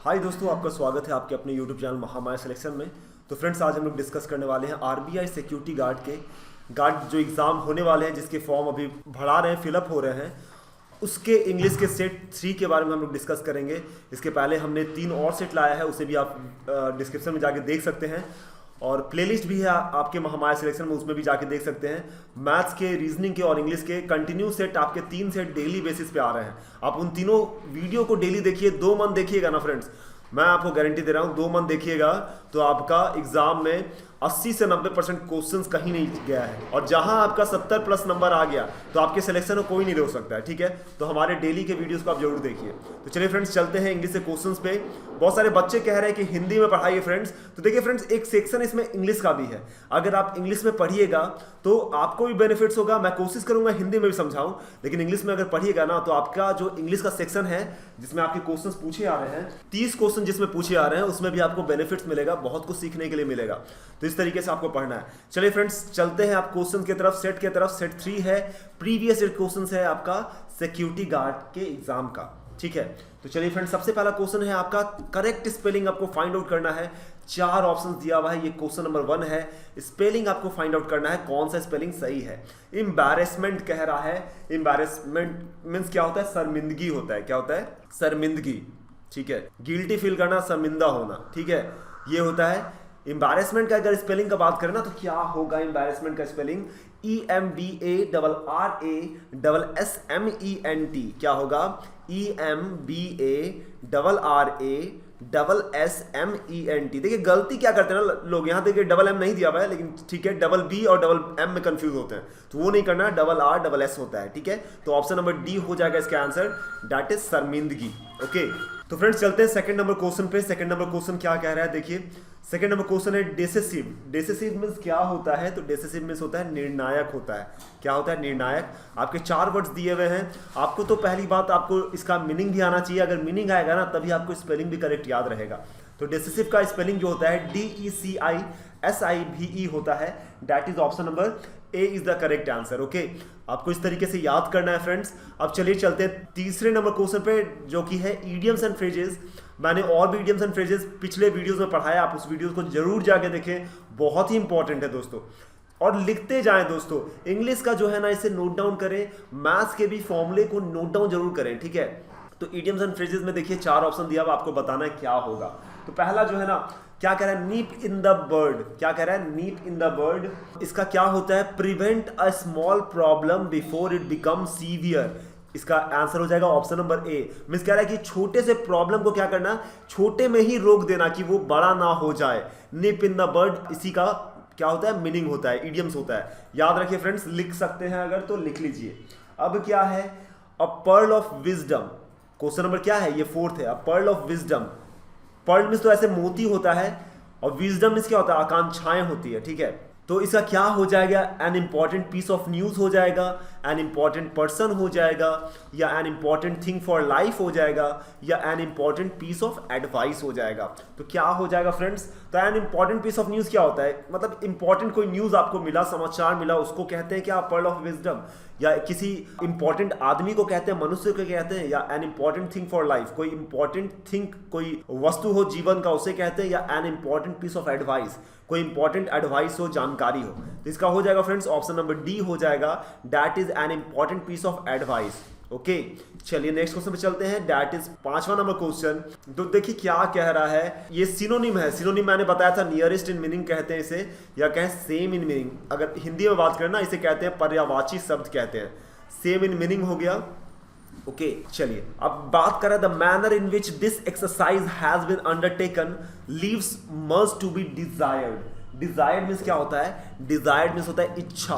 हाय दोस्तों, आपका स्वागत है आपके अपने यूट्यूब चैनल महामाया सिलेक्शन में। तो फ्रेंड्स, आज हम लोग डिस्कस करने वाले हैं आरबीआई सिक्योरिटी गार्ड जो एग्ज़ाम होने वाले हैं, जिसके फॉर्म अभी भरा रहे हैं, फिलअप हो रहे हैं, उसके इंग्लिश के सेट 3 के बारे में हम लोग डिस्कस करेंगे। इसके पहले हमने 3 और सेट लाया है, उसे भी आप डिस्क्रिप्शन में जाके देख सकते हैं। और प्लेलिस्ट भी है आपके महामाया सिलेक्शन में, उसमें भी जाके देख सकते हैं। मैथ्स के, रीजनिंग के और इंग्लिश के कंटिन्यू सेट, आपके 3 सेट डेली बेसिस पे आ रहे हैं। आप उन तीनों वीडियो को डेली देखिए, 2 मंथ देखिएगा ना फ्रेंड्स, मैं आपको गारंटी दे रहा हूँ 2 मंथ देखिएगा तो आपका एग्जाम में 80 से 90% क्वेश्चंस कहीं नहीं गया है। और जहां आपका 70 प्लस नंबर आ गया तो आपके सिलेक्शन में कोई नहीं रोक सकता है। ठीक है, तो हमारे डेली के वीडियोस को आप जरूर देखिए। तो चलिए फ्रेंड्स, चलते हैं इंग्लिश के क्वेश्चंस पे। बहुत सारे बच्चे कह रहे हैं कि हिंदी में पढ़ाइए फ्रेंड्स, तो देखिए फ्रेंड्स, एक सेक्शन इसमें इंग्लिश का भी है। अगर आप इंग्लिश में पढ़िएगा तो आपको भी बेनिफिट्स होगा। मैं कोशिश करूंगा हिंदी में भी समझाऊं, लेकिन इंग्लिश में अगर पढ़िएगा ना तो आपका जो इंग्लिश का सेक्शन है जिसमें आपके क्वेश्चन पूछे आ रहे हैं, 30 क्वेश्चन जिसमें पूछे आ रहे हैं, उसमें भी आपको बेनिफिट्स मिलेगा, बहुत कुछ सीखने के लिए मिलेगा। तो इस तरीके से आपको पढ़ना है। चलिए फ्रेंड्स, चलते हैं आप क्वेश्चन की तरफ, सेट की तरफ। सेट 3 है, प्रीवियस ईयर क्वेश्चन है आपका सिक्योरिटी गार्ड के एग्जाम का। ठीक है, तो चलिए फ्रेंड्स, सबसे पहला क्वेश्चन है आपका करेक्ट स्पेलिंग आपको फाइंड आउट करना है। 4 ऑप्शंस दिया हुआ है, ये क्वेश्चन नंबर 1 है। स्पेलिंग आपको फाइंड आउट करना है, कौन सा स्पेलिंग सही है। एम्बैरेसमेंट कह रहा है। एम्बैरेसमेंट मींस क्या होता है? शर्मिंदगी होता है। क्या होता है? शर्मिंदगी। ठीक है, गिल्टी फील करना, शर्मिंदा होना। ठीक है, ये होता है एम्बैरेसमेंट का। अगर स्पेलिंग का बात करें ना तो क्या होगा एम्बैरेसमेंट का स्पेलिंग? EMBARRASSMENT। क्या होगा? EMBARRASSMENT। देखिए गलती क्या करते हैं ना लोग, यहां देखिए डबल एम नहीं दिया हुआ है, लेकिन ठीक है, डबल बी और डबल एम में कंफ्यूज होते हैं, तो वो नहीं करना, RRSS होता है। ठीक है, तो ऑप्शन नंबर डी हो जाएगा इसका आंसर, दैट इज शर्मिंदगी। ओके, तो फ्रेंड्स चलते हैं सेकंड नंबर क्वेश्चन पे। सेकंड नंबर क्वेश्चन क्या कह रहा है, देखिए सेकंड नंबर क्वेश्चन है डेसिसिव। डेसिसिव मींस क्या होता है? तो डेसिसिव मींस होता है निर्णायक होता है। क्या होता है? निर्णायक। आपके 4 वर्ड्स दिए हुए हैं आपको, तो पहली बात आपको इसका मीनिंग भी आना चाहिए। अगर मीनिंग आएगा ना तभी आपको स्पेलिंग भी करेक्ट याद रहेगा। तो डेसिसिव का स्पेलिंग जो होता है DECISIVE होता है, that is option number A is the correct answer. Okay, आपको इस तरीके से याद करना है फ्रेंड्स। अब चलिए चलते हैं तीसरे नंबर क्वेश्चन पे, जो कि है इडियम्स एंड फ्रेजेस। मैंने और भी इडियम्स एंड फ्रेजेस पिछले वीडियोस में पढ़ाया, आप उस वीडियो को जरूर जाके देखें, बहुत ही इंपॉर्टेंट है दोस्तों। और लिखते जाएं दोस्तों, इंग्लिश का जो है ना इसे नोट डाउन करें, मैथ्स के भी फॉर्मूले को नोट डाउन जरूर करें। ठीक है, तो इडियम्स एंड फ्रेजेस में देखिए 4 ऑप्शन दिया, अब आपको बताना है क्या होगा। तो पहला जो है ना, क्या कह रहा है? नीप इन द बर्ड। क्या कह रहा है? नीप इन द बर्ड। इसका क्या होता है? Prevent a small problem before it become severe. इसका आंसर हो जाएगा ऑप्शन नंबर ए। मींस कह रहा है कि छोटे से प्रॉब्लम को क्या करना, छोटे में ही रोक देना कि वो बड़ा ना हो जाए। निप इन द बर्ड, इसी का क्या होता है? मीनिंग होता है, इडियम्स होता है। याद रखिए फ्रेंड्स, लिख सकते हैं अगर तो लिख लीजिए। अब क्या है? A pearl of wisdom. Question number क्या है? ये 4th है। A pearl of wisdom. Pearl means तो ऐसे मोती होता है, और विजडम मींस क्या होता है? आकांक्षाएं होती है। ठीक है, तो इसका क्या हो जाएगा? An important piece of news हो जाएगा, एन इंपॉर्टेंट पर्सन हो जाएगा, या an important thing for life हो जाएगा, या an important piece of advice हो जाएगा। तो क्या हो जाएगा फ्रेंड्स? तो an important piece of news क्या होता है? मतलब इंपॉर्टेंट कोई न्यूज आपको मिला, समाचार मिला, उसको कहते हैं क्या? Perl of wisdom. या किसी इंपॉर्टेंट आदमी को कहते हैं, मनुष्य को कहते हैं, या an important thing for life, कोई इंपॉर्टेंट थिंग, कोई वस्तु हो जीवन का, उसे कहते हैं, या an important piece of advice, कोई इंपॉर्टेंट एडवाइस हो, जानकारी हो। तो इसका हो जाएगा फ्रेंड्स ऑप्शन नंबर डी हो जाएगा, that is an important piece of advice. Okay, चलिए नेक्स्ट क्वेश्चन पे चलते हैं, दैट इज 5वां नंबर क्वेश्चन। तो देखिए क्या कह रहा है, ये सिनोनिम है। सिनोनिम मैंने बताया था, नियरेस्ट इन मीनिंग कहते हैं इसे, या कहें सेम इन मीनिंग। अगर हिंदी में बात करें ना, इसे कहते हैं पर्यायवाची शब्द कहते हैं। सेम इन मीनिंग हो गया। ओके, चलिए अब बात करें the manner in which this exercise has been undertaken leaves must to be desired. Desired means क्या होता है? डिजायर्ड मींस होता है इच्छा।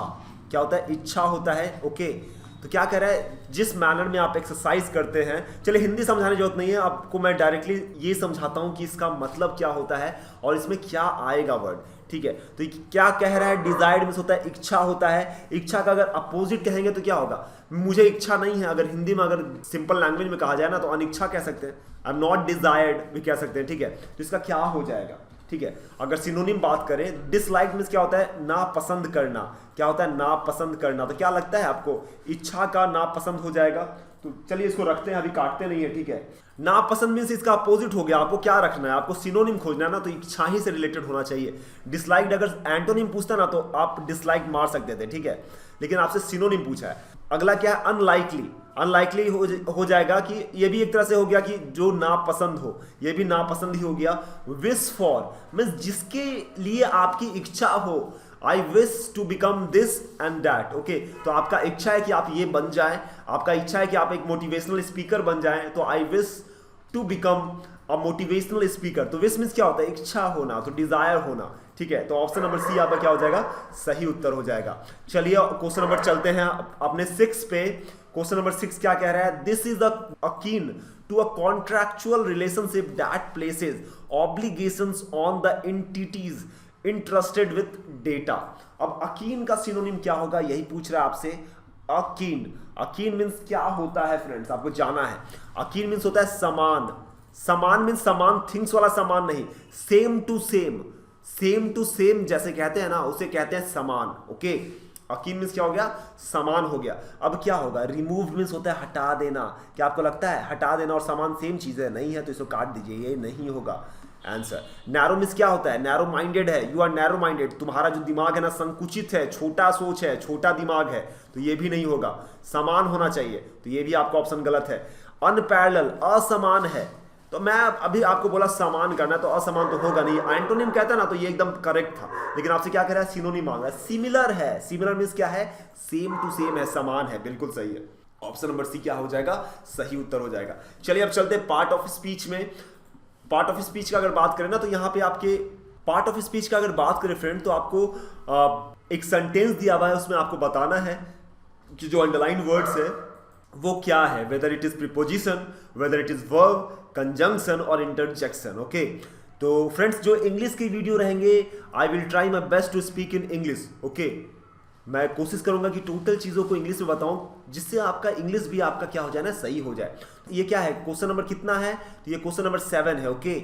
क्या होता है? इच्छा होता है। ओके, तो क्या कह रहा है? जिस मैनर में आप एक्सरसाइज करते हैं, चलिए हिंदी समझाने की जरूरत नहीं है आपको, मैं डायरेक्टली ये समझाता हूं कि इसका मतलब क्या होता है और इसमें क्या आएगा वर्ड। ठीक है, तो क्या कह रहा है? डिजायर्ड मींस होता है इच्छा होता है। इच्छा का अगर अपोजिट कहेंगे तो क्या होगा? मुझे इच्छा नहीं है। अगर हिंदी में अगर सिंपल लैंग्वेज में कहा जाए ना तो अनिच्छा कह सकते हैं, आई एम नॉट डिजायर्ड भी कह सकते हैं। ठीक है, तो इसका क्या हो जाएगा? ठीक है, अगर सिनोनिम बात करें, डिसलाइक मींस क्या होता है? नापसंद करना। क्या होता है? नापसंद करना। तो क्या लगता है आपको? इच्छा का नापसंद हो जाएगा। तो चलिए इसको रखते हैं, अभी काटते नहीं है, ठीक है। नापसंद मीन्स इसका अपोजिट हो गया, आपको क्या रखना है, आपको सिनोनिम खोजना है ना, तो इच्छा ही से रिलेटेड होना चाहिए। डिसलाइक्ड अगर एंटोनिम पूछता ना तो आप डिसलाइक मार सकते थे, ठीक है, लेकिन आपसे सिनोनिम पूछा है। अगला क्या है, अनलाइकली। अनलाइकली हो जाएगा कि ये भी एक तरह से हो गया कि जो नापसंद हो, ये भी नापसंद ही हो गया। विश फॉर मीन्स जिसके लिए आपकी इच्छा हो, I wish to become this and that, okay, तो आपका इच्छा है कि आप ये बन जाएं, आपका इच्छा है कि आप एक मोटिवेशनल स्पीकर बन जाएं, तो I wish to become a motivational speaker. तो विश मीन्स क्या होता है, इच्छा होना, तो डिजायर होना, ठीक है। तो ऑप्शन नंबर सी आपका क्या हो जाएगा, सही उत्तर हो जाएगा। चलिए क्वेश्चन नंबर चलते हैं अपने 6 पे। क्वेश्चन नंबर 6 क्या कह रहा है, this is akin to a contractual relationship that places obligations on the entities interested with data. अब अकीन का सिनोनिम क्या होगा, यही पूछ रहा है आपसे। अकीन, अकीन मीन्स क्या होता है फ्रेंड्स, आपको जाना है। अकीन मीन्स होता है समान। समान मीन्स समान थिंग्स वाला समान नहीं, same to same. Same to same जैसे कहते हैं ना, उसे कहते हैं समान, ओके। अकीन मीन्स क्या हो गया, समान हो गया। अब क्या होगा, रिमूव मीन्स होता है हटा देना। क्या आपको लगता है हटा देना और समान सेम चीज है, नहीं है तो इसको काट दीजिए, ये नहीं होगा आंसर। नैरो मीन्स क्या होता है, नैरो माइंडेड है, यू आर नैरो माइंडेड, तुम्हारा जो दिमाग है ना संकुचित है, छोटा सोच है, छोटा दिमाग है, तो ये भी नहीं होगा। समान होना चाहिए, तो ये भी आपका ऑप्शन गलत है। अनपैरेलल, असमान है, तो मैं अभी आपको बोला समान करना, तो असमान तो होगा नहीं। एंटोनिम कहता ना तो ये एकदम करेक्ट था, लेकिन आपसे क्या कह रहा है, सिनोनिम मांग रहा है। सिमिलर है, सिमिलर मीन्स क्या है, सेम टू सेम है, समान है, बिल्कुल सही है। ऑप्शन नंबर सी क्या हो जाएगा, सही उत्तर हो जाएगा। चलिए अब चलते हैं पार्ट ऑफ स्पीच में। पार्ट ऑफ स्पीच का अगर बात करें ना, तो यहाँ पे आपके पार्ट ऑफ स्पीच का अगर बात करें फ्रेंड, तो आपको एक सेंटेंस दिया हुआ है, उसमें आपको बताना है कि जो अंडरलाइन वर्ड्स है वो क्या है, whether it is preposition, whether it is verb, conjunction और इंटरजेक्शन, ओके। तो फ्रेंड्स जो इंग्लिश की वीडियो रहेंगे, I will try my best to speak in English, okay. मैं कोशिश करूंगा कि टोटल चीजों को इंग्लिश में बताऊं, जिससे आपका इंग्लिश भी आपका क्या हो जाए ना, सही हो जाए। ये क्या है, क्वेश्चन नंबर कितना है, तो ये क्वेश्चन नंबर 7 है, ओके।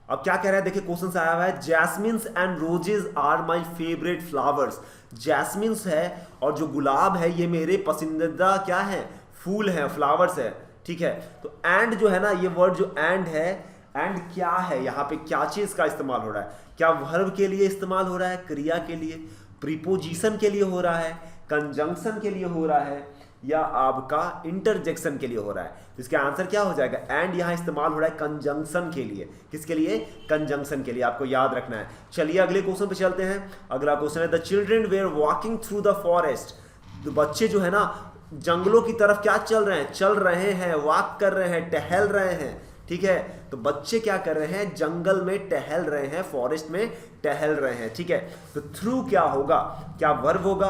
अब क्या कह रहा है, देखिए क्वेश्चन आया हुआ है, jasmines and roses are my favourite flowers. Jasmines है और जो गुलाब है ये मेरे पसंदीदा क्या है, फूल है, फ्लावर्स है, ठीक है। तो एंड जो है ना, ये वर्ड जो एंड है, एंड क्या है, यहाँ पे क्या चीज का इस्तेमाल हो रहा है, क्या वर्ब के लिए इस्तेमाल हो रहा है, क्रिया के लिए, प्रीपोजिशन के लिए हो रहा है, कंजंक्शन के लिए हो रहा है, या आपका इंटरजेक्शन के लिए हो रहा है। तो इसका आंसर क्या हो जाएगा, एंड यहाँ इस्तेमाल हो रहा है कंजंक्शन के लिए। किसके लिए, कंजंक्शन के लिए, आपको याद रखना है। चलिए अगले क्वेश्चन पे चलते हैं। अगला क्वेश्चन है, the children were walking through the forest. तो बच्चे जो है ना जंगलों की तरफ क्या चल रहे हैं, वॉक कर रहे हैं, टहल रहे हैं, ठीक है। तो बच्चे क्या कर रहे हैं, जंगल में टहल रहे हैं, फॉरेस्ट में टहल रहे हैं, ठीक है। तो थ्रू क्या होगा, क्या वर्ब होगा,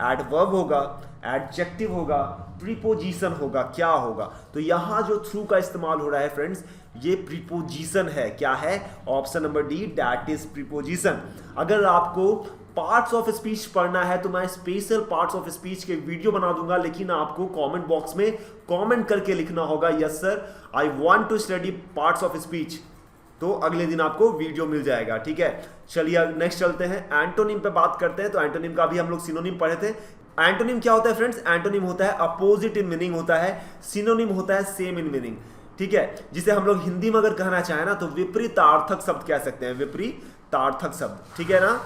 एडवर्ब होगा, एडजेक्टिव होगा, प्रीपोजिशन होगा, क्या होगा। तो यहां जो थ्रू का इस्तेमाल हो रहा है फ्रेंड्स, ये प्रीपोजिशन है। क्या है, option number D, that is preposition. अगर आपको पार्ट्स ऑफ स्पीच पढ़ना है तो मैं स्पेशल पार्ट्स ऑफ स्पीच के वीडियो बना दूंगा, लेकिन आपको कमेंट बॉक्स में कमेंट करके लिखना होगा, yes sir I want to study parts of speech, तो अगले दिन आपको वीडियो मिल जाएगा, ठीक है। चलिए नेक्स्ट चलते हैं, एंटोनिम पे बात करते हैं। तो एंटोनिम का भी हम लोग सिनोनिम पढ़े थे। एंटोनिम क्या होता है फ्रेंड्स, एंटोनिम होता है अपोजिट इन मीनिंग होता है, सिनोनिम होता है सेम इन मीनिंग, ठीक है। जिसे हम लोग हिंदी में अगर कहना चाहें ना तो विपरीतार्थक शब्द कह सकते हैं, विपरीतार्थक शब्द, ठीक है ना।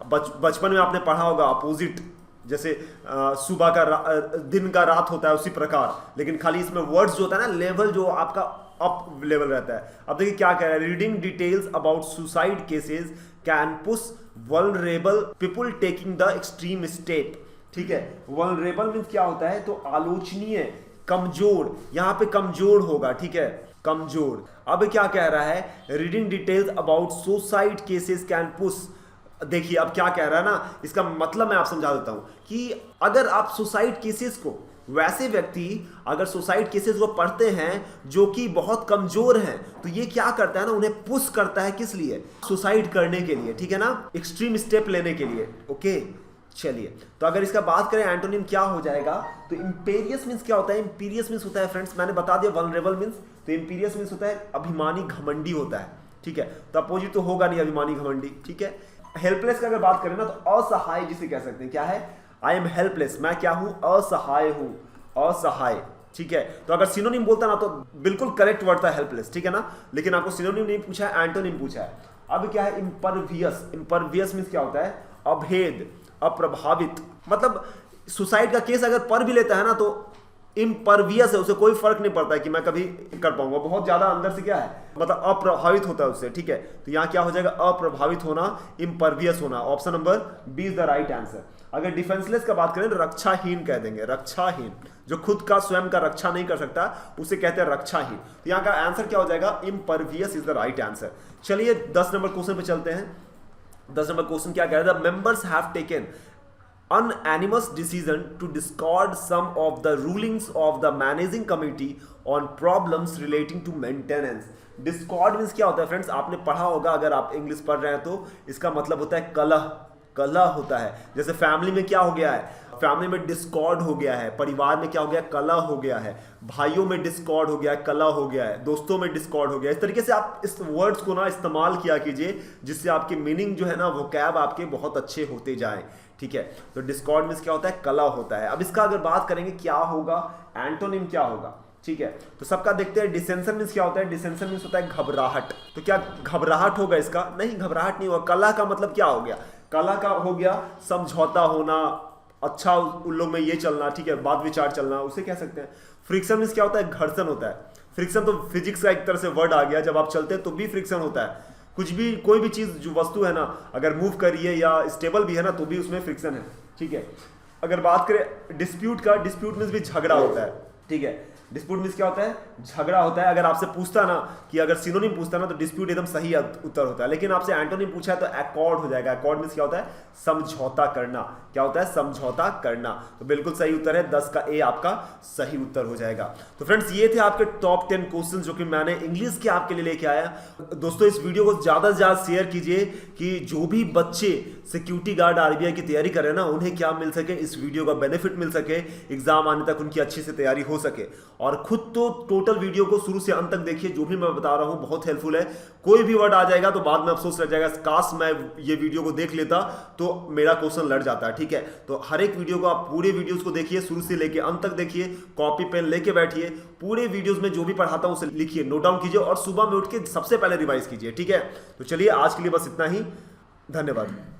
बचपन में आपने पढ़ा होगा अपोजिट, जैसे सुबह का दिन का रात होता है उसी प्रकार, लेकिन खाली इसमें वर्ड्स जो होता है ना, लेवल जो आपका अप लेवल रहता है। अब देखिए क्या कह रहा है, reading details about suicide cases can push vulnerable people taking the extreme step, ठीक है। वल्नरेबल मींस क्या होता है, तो आलोचनीय, कमजोर, यहां पे कमजोर होगा, ठीक है, कमजोर। अब क्या कह रहा है, reading details about suicide cases can push. देखिए अब क्या कह रहा है ना, इसका मतलब मैं आप समझा देता हूं कि अगर आप सुसाइड केसेस को, वैसे व्यक्ति अगर सुसाइड केसेस को पढ़ते हैं जो कि बहुत कमजोर हैं, तो ये क्या करता है ना, उन्हें पुश करता है, किस लिए, सुसाइड करने के लिए, ठीक है ना, एक्सट्रीम स्टेप लेने के लिए, ओके। चलिए तो अगर इसका बात करें एंटोनिम क्या हो जाएगा, तो इंपीरियस मींस क्या होता है, इंपीरियस मींस होता है फ्रेंड्स, मैंने बता दिया वल्नरेबल मींस, तो इंपीरियस मींस होता है अभिमानी, घमंडी होता है, ठीक है। तो अपोजिट तो होगा नहीं अभिमानी घमंडी, ठीक है। हेल्पलेस का अगर बात करें ना तो असहाय जिसे कह सकते हैं, क्या है, आई एम हेल्पलेस, मैं क्या हूं, असहाय हूं, असहाय, ठीक है। तो अगर सिनोनिम बोलता ना तो बिल्कुल करेक्ट वर्ड था हेल्पलेस, ठीक है ना, लेकिन आपको सिनोनिम नहीं पूछा है, एंटोनिम पूछा है। अब क्या है इम्परवियस, इम्परवियस मींस क्या होता है, अभेद, अप्रभावित, मतलब सुसाइड का केस अगर पर भी लेता है ना तो इम्परवियस है, उसे कोई फर्क नहीं पड़ता है कि मैं कभी कर पाऊंगा, बहुत ज्यादा अंदर से क्या है, मतलब अप्रभावित होता है उससे, ठीक है। तो यहां क्या हो जाएगा, अप्रभावित होना, इम्परवियस होना। Option number B is the right answer. अगर डिफेंसलेस का बात करें तो रक्षाहीन कह देंगे, रक्षाहीन, जो खुद का स्वयं का रक्षा नहीं कर सकता उसे कहते हैं रक्षाहीन। तो यहां का आंसर क्या हो जाएगा, impervious is the right answer. चलिए 10 नंबर क्वेश्चन पे चलते हैं। 10 नंबर क्वेश्चन क्या कह रहा है, the members have taken unanimous decision to discard some of the rulings of the managing committee on problems relating to maintenance। Discord means क्या होता है फ्रेंड्स, आपने पढ़ा होगा, अगर आप इंग्लिश पढ़ रहे हैं तो इसका मतलब होता है कलह, कलह होता है। जैसे फैमिली में क्या हो गया है, फैमिली में डिस्कॉर्ड हो गया है, परिवार में क्या हो गया, कलह हो गया है, भाइयों में डिस्कॉर्ड हो गया है, कलह हो गया है, दोस्तों में डिस्कॉर्ड हो गया है। इस तरीके से आप इस वर्ड्स को ना इस्तेमाल किया कीजिए जिससे आपकी मीनिंग जो है ना, वो कैब आपके बहुत अच्छे होते जाएं, ठीक है। तो डिस्कॉर्ड मींस क्या होता है, कलह होता है। अब इसका अगर बात करेंगे क्या होगा, एंटोनिम क्या होगा, ठीक है। तो सबका देखते हैं, डिसेंशन मींस क्या होता है, डिसेंशन मींस होता है घबराहट। तो क्या घबराहट होगा इसका, नहीं घबराहट नहीं होगा। कलह का मतलब क्या हो गया, कलह का हो गया समझौता होना, अच्छा उन लोग में ये चलना, ठीक है, बात विचार चलना, उसे कह सकते हैं। फ्रिक्शन मींस क्या होता है, घर्षण होता है। फ्रिक्शन तो फिजिक्स का एक तरह से वर्ड आ गया, जब आप चलते हैं तो भी फ्रिक्शन होता है। कुछ भी, कोई भी चीज जो वस्तु है ना, अगर मूव करिए या स्टेबल भी है ना तो भी उसमें फ्रिक्शन है, ठीक है। अगर बात करें डिस्प्यूट का, डिस्प्यूट मींस भी झगड़ा होता है, ठीक है। डिस्प्यूट मींस क्या होता है, झगड़ा होता है। अगर आपसे पूछता ना कि अगर सिनोनिम पूछता ना तो डिस्प्यूट एकदम सही उत्तर होता है, लेकिन आपसे एंटोनिम पूछा है तो एकॉर्ड हो जाएगा। एकॉर्ड मींस क्या होता है, समझौता करना। क्या होता है, समझौता करना। तो बिल्कुल सही उत्तर है, 10 का ए आपका सही उत्तर हो जाएगा। तो फ्रेंड्स ये थे आपके टॉप 10 क्वेश्चन जो कि मैंने इंग्लिश के आपके लिए लेके आया। दोस्तों इस वीडियो को ज्यादा से ज्यादा शेयर कीजिए कि जो भी बच्चे सिक्योरिटी गार्ड, आरबीआई की तैयारी कर रहे हैं ना, उन्हें क्या मिल सके, इस वीडियो का बेनिफिट मिल सके, एग्जाम आने तक उनकी अच्छी से तैयारी हो सके। और खुद तो टोटल वीडियो को शुरू से अंत तक देखिए, जो भी मैं बता रहा हूं बहुत हेल्पफुल है। कोई भी वर्ड आ जाएगा तो बाद में अफसोस रह जाएगा, काश मैं ये वीडियो को देख लेता तो मेरा क्वेश्चन लड़ जाता है, ठीक है। तो हर एक वीडियो को आप पूरे वीडियोस को देखिए, शुरू से लेके अंत तक देखिए, कॉपी पेन लेके बैठिए, पूरे वीडियोस में जो भी पढ़ाता हूं उसे लिखिए, नोट डाउन कीजिए और सुबह में उठ के सबसे पहले रिवाइज कीजिए, ठीक है। तो चलिए आज के लिए बस इतना ही, धन्यवाद।